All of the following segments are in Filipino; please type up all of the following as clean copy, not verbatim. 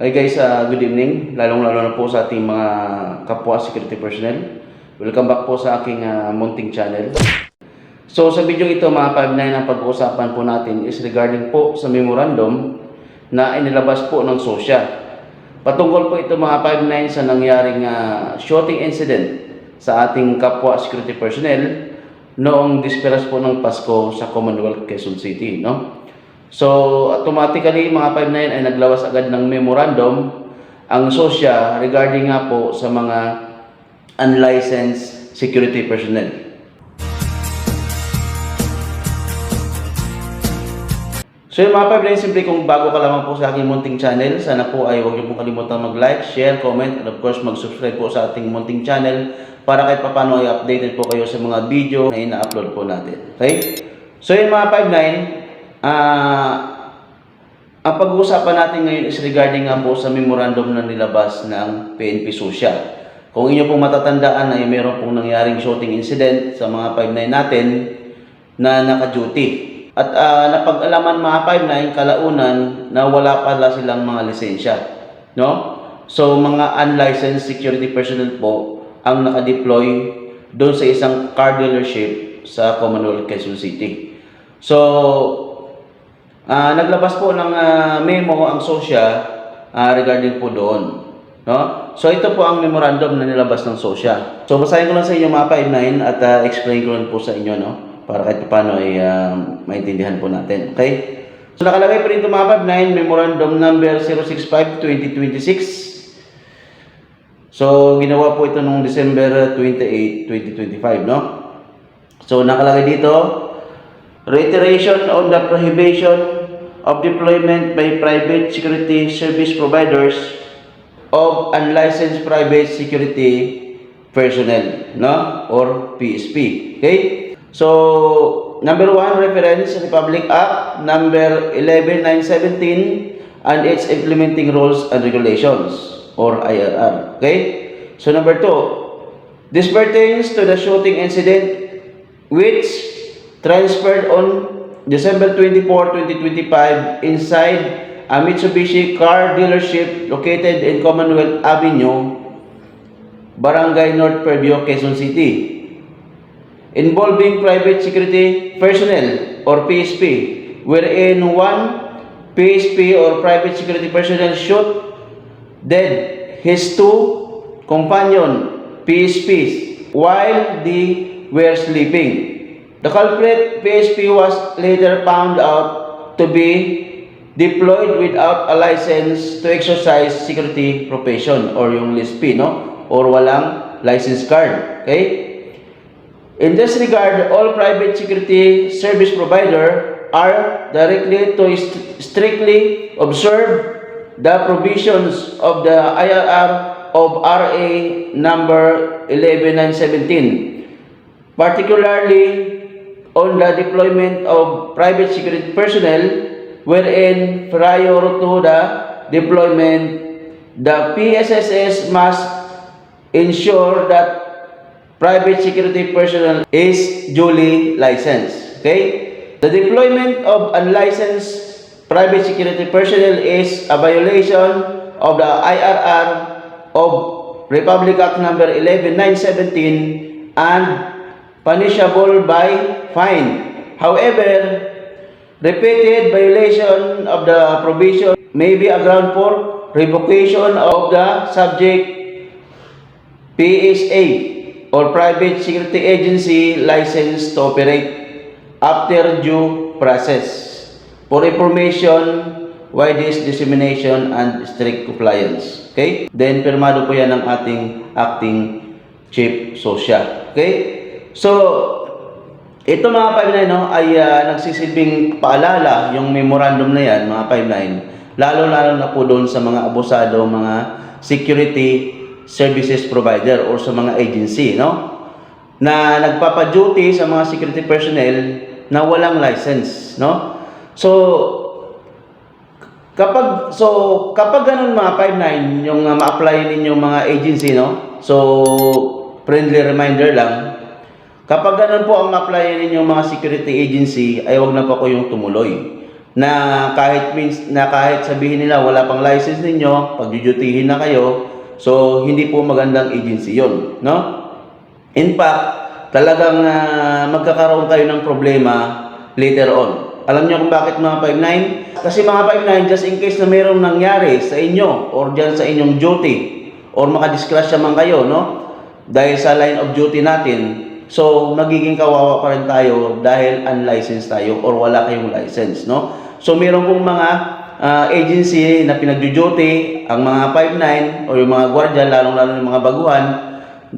Hi guys, good evening. Lalong-lalo na po sa ating mga kapwa security personnel. Welcome back po sa aking munting channel. So sa video ito mga 5-9 ang pag-uusapan po natin is regarding po sa memorandum na inilabas po ng SOSYA. Patungkol po ito mga 5-9 sa nangyaring shooting incident sa ating kapwa security personnel noong disperas po ng Pasko sa Commonwealth, Quezon City, no? So, automatically mga 5-9 ay naglawas agad ng memorandum ang SOSYA regarding nga po sa mga unlicensed security personnel. So yung mga 5-9, simple kung bago ka lamang po sa aking munting channel, sana po ay huwag niyo pong kalimutan mag-like, share, comment, and of course mag-subscribe po sa ating munting channel para kahit papano ay updated po kayo sa mga video na ina-upload po natin. Okay? So yung mga 5-9, ang pag-uusapan natin ngayon is regarding nga po sa memorandum na nilabas ng PNP SOSYA. Kung inyo pong matatandaan ay meron pong nangyaring shooting incident sa mga 5-9 natin na naka-duty. At napag-alaman mga 5-9 kalaunan na wala pala silang mga lisensya. No? So mga unlicensed security personnel po ang naka-deploy doon sa isang car dealership sa Commonwealth, Quezon City. So naglabas po ng memo ang SOSYA regarding po doon. No? So ito po ang memorandum na nilabas ng SOSYA. So basahin ko lang sa inyo mga 5-9 at explain ko lang po sa inyo, no? Para kahit paano ay maintindihan po natin. Okay? So nakalagay po dito mga 5-9, memorandum number 065-2026. So ginawa po ito noong December 28, 2025, no? So nakalagay dito, reiteration on the prohibition of deployment by private security service providers of unlicensed private security personnel, no? Or PSP. Okay? So, number 1, reference Republic Act number 11917 and its implementing rules and regulations, or IRR. Okay? So, number 2, this pertains to the shooting incident which transferred on December 24, 2025 inside a Mitsubishi car dealership located in Commonwealth Avenue, Barangay North Purview, Quezon City, involving private security personnel or PSP, wherein one PSP or private security personnel shot dead his two companion PSPs while they were sleeping. The culprit PSP was later found out to be deployed without a license to exercise security profession, or yung LSP, no? Or walang license card. Okay? In this regard, all private security service provider are directly to strictly observe the provisions of the IRR of RA number 11917, particularly on the deployment of private security personnel, wherein prior to the deployment, the PSSS must ensure that private security personnel is duly licensed. Okay? The deployment of unlicensed private security personnel is a violation of the IRR of Republic Act number 11917 and punishable by fine. However, repeated violation of the provision may be a ground for revocation of the subject PSA or private security agency license to operate after due process for information, widest dissemination, and strict compliance. Okay? Then, pirmado po yan ng ating acting chief SOSYA. Okay? So, ito mga 5-9, no, ay nagsisilbing paalala yung memorandum na yan, mga 5-9, lalo-lalo na po doon sa mga abusado, mga security services provider or sa mga agency, no, na nagpapa-duty sa mga security personnel na walang license, no. So kapag ganun mga 5-9 yung ma-apply ninyo mga agency, no, so friendly reminder lang, kapag ganun po ang ma-apply ninyo mga security agency ay wag na po kayong tumuloy. na kahit sabihin nila wala pang license ninyo, pagjujutihin na kayo, so hindi po magandang agency 'yon, no? In fact, talagang magkakaroon kayo ng problema later on. Alam niyo kung bakit mga 59? Kasi mga 59, just in case na mayroong nangyari sa inyo or dyan sa inyong duty or makadisgrasya man kayo, no? Dahil sa line of duty natin, so magiging kawawa pa rin tayo dahil unlicensed tayo or wala kayong license, no? So meron pong mga agency na pinagduduty ang mga 59 o yung mga gwardiya, lalong-lalo yung mga baguhan,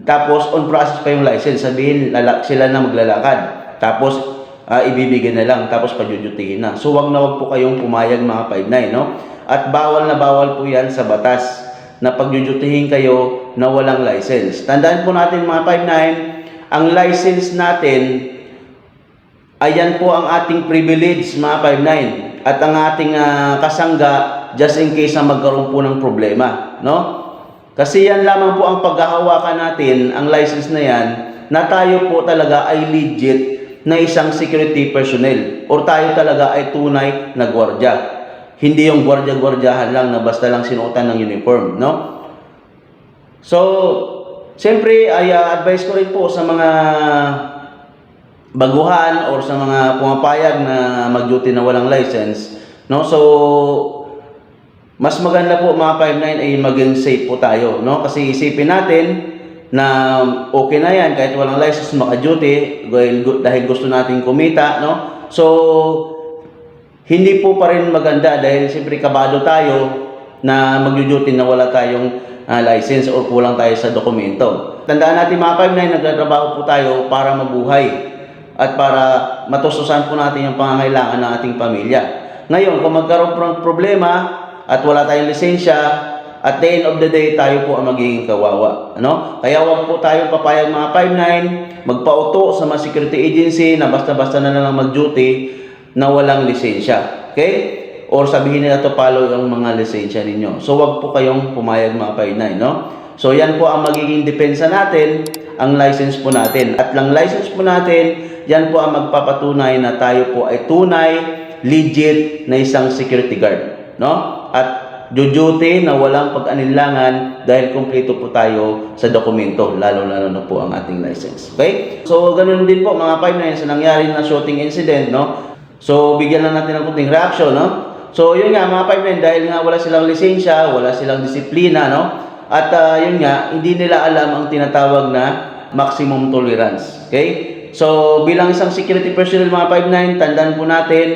tapos on process pa yung license, sabihin sila na maglalakad, tapos ibibigay na lang, tapos pagjujutihin na. So wag po kayong pumayag mga 59, no? At bawal na bawal po yan sa batas na pagjujutihin kayo na walang license. Tandaan po natin mga 59, ang license natin, ayan po ang ating privilege mga 59 at ang ating kasangga just in case na magkaroon po ng problema, no? Kasi yan lamang po ang paghahawakan natin, ang license na yan, na tayo po talaga ay legit na isang security personnel or tayo talaga ay tunay na gwardiya. Hindi yung gwardiya-gwardiyahan lang na basta lang sinuotan ng uniform, no? So, siyempre ay advice ko rin po sa mga baguhan or sa mga pumapayag na mag-duty na walang license, no? So mas maganda po mga 59 ay maging safe po tayo, no? Kasi isipin natin na okay na yan kahit walang license maka-duty dahil gusto natin kumita, no? So hindi po pa rin maganda dahil siyempre kabado tayo na mag-duty na wala tayong license or kulang tayo sa dokumento. Tandaan natin mga 59, nagtatrabaho po tayo para mabuhay at para matustusan po natin yung pangangailangan ng ating pamilya. Ngayon, kung magkaroon ng problema at wala tayong lisensya, at the end of the day, tayo po ang magiging kawawa. Ano? Kaya wag po tayong papayag mga 59, magpauto sa mga security agency na basta-basta na lang mag-duty na walang lisensya. Okay? Or sabihin nila to follow yung mga lisensya ninyo. So wag po kayong pumayag mga 59, no? So yan po ang magiging depensa natin, ang license po natin. At lang license po natin, yan po ang magpapatunay na tayo po ay tunay, legit na isang security guard, no? At duty na walang pag-anilangan dahil kumpleto po tayo sa dokumento, lalo-lalo na po ang ating license. Okay? So ganoon din po mga 59 sa nangyari na shooting incident, no? So bigyan lang natin ng kunting reaction, no? So yun nga mga 59, dahil nga wala silang lisensya, wala silang disiplina, no? At yun nga, hindi nila alam ang tinatawag na maximum tolerance. Okay? So, bilang isang security personnel mga 59, tandaan po natin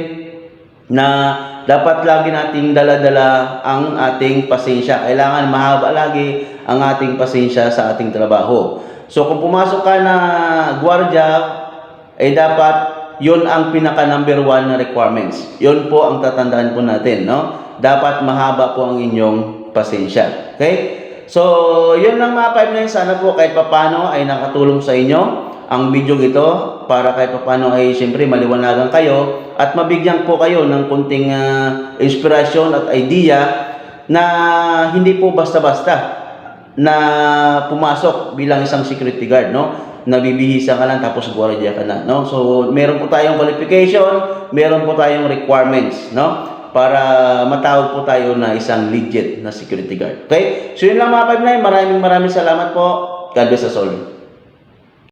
na dapat lagi nating dala-dala ang ating pasensya. Kailangan mahaba lagi ang ating pasensya sa ating trabaho. So, kung pumasok ka na gwardiya, ay dapat yun ang pinaka number 1 na requirements. Yun po ang tatandaan po natin, no? Dapat mahaba po ang inyong pasensya. Okay? So, yun lang mga 59. Sana po kahit papano ay nakatulong sa inyo ang video ito para kahit paano ay siyempre maliwanagan kayo at mabigyan po kayo ng kunting inspirasyon at idea na hindi po basta-basta na pumasok bilang isang security guard, no? Nabibihisa ka lang tapos gwardiya ka na, no? So meron po tayong qualification, meron po tayong requirements, no? Para matawag po tayo na isang legit na security guard. Okay? So yun lang mga 59, maraming salamat po. God bless us all.